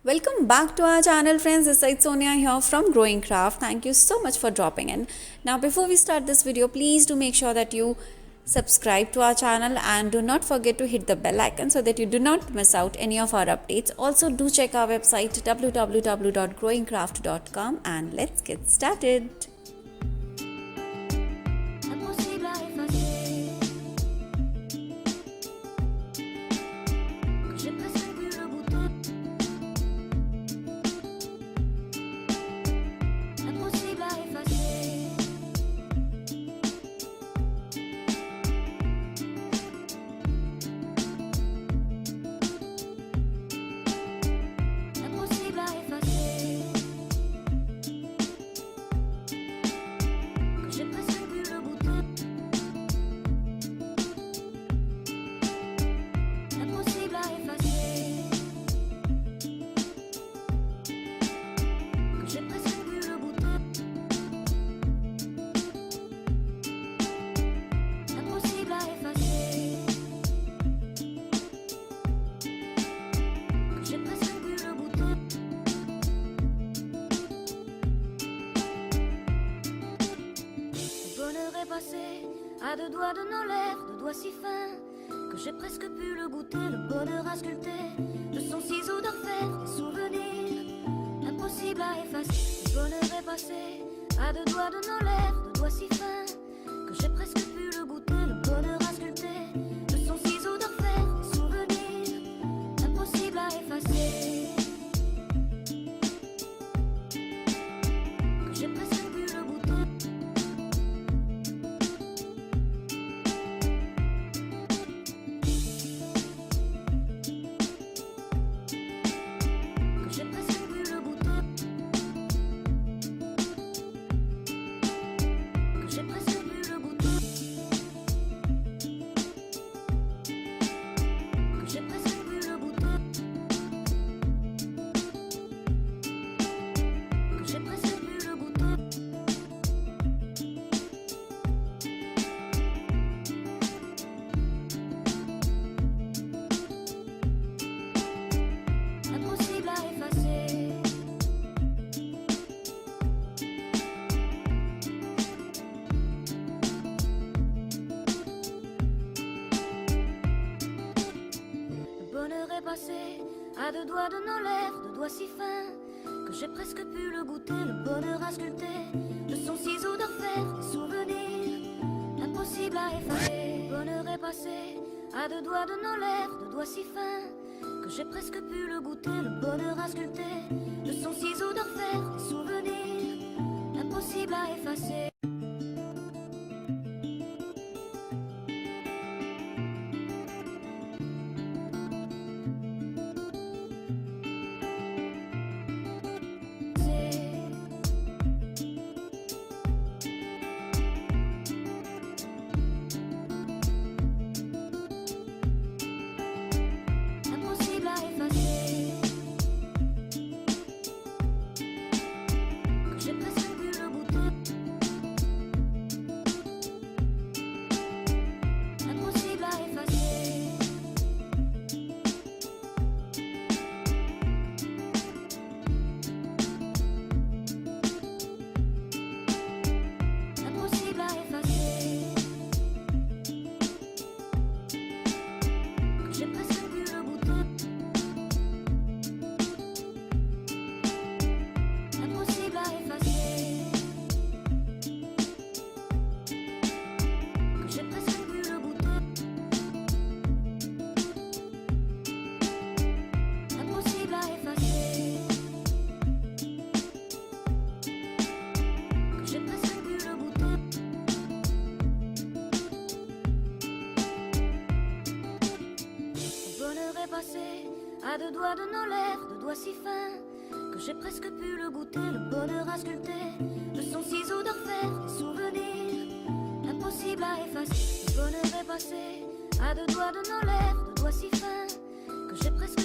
Welcome back to our channel, friends. This is Sonia here from Growing Craft. Thank you so much for dropping in. Now, before we start this video, please do make sure that you subscribe to our channel and do not forget to hit the bell icon so that you do not miss out any of our updates. Also, do check our website www.growingcraft.com and let's get started. À deux doigts de nos lèvres, deux doigts si fins que j'ai presque pu le goûter, le bonheur à sculpter de son ciseau d'orfèvre, des souvenirs impossibles à effacer. Le bonheur est passé à deux doigts de nos lèvres, deux doigts si fins que j'ai presque pu le goûter, le bonheur à sculpter de son ciseau d'orfèvre, des souvenirs impossibles à effacer. Que j'ai presque pu le goûter. Passé à deux doigts de nos lèvres, deux doigts si fins que j'ai presque pu le goûter, le bonheur à sculpter de son ciseau d'orfèvre, des souvenirs impossibles à effacer. Le bonheur est passé à deux doigts de nos lèvres, deux doigts si fins que j'ai presque pu le goûter, le bonheur à sculpter de son ciseau d'orfèvre, des souvenirs impossibles à effacer. À deux doigts de nos lèvres, deux doigts si fins que j'ai presque pu le goûter, le bonheur à sculpter de son ciseau d'orfèvre, des souvenirs impossibles à effacer. Le bonheur est passé à deux doigts de nos lèvres, deux doigts si fins que j'ai presque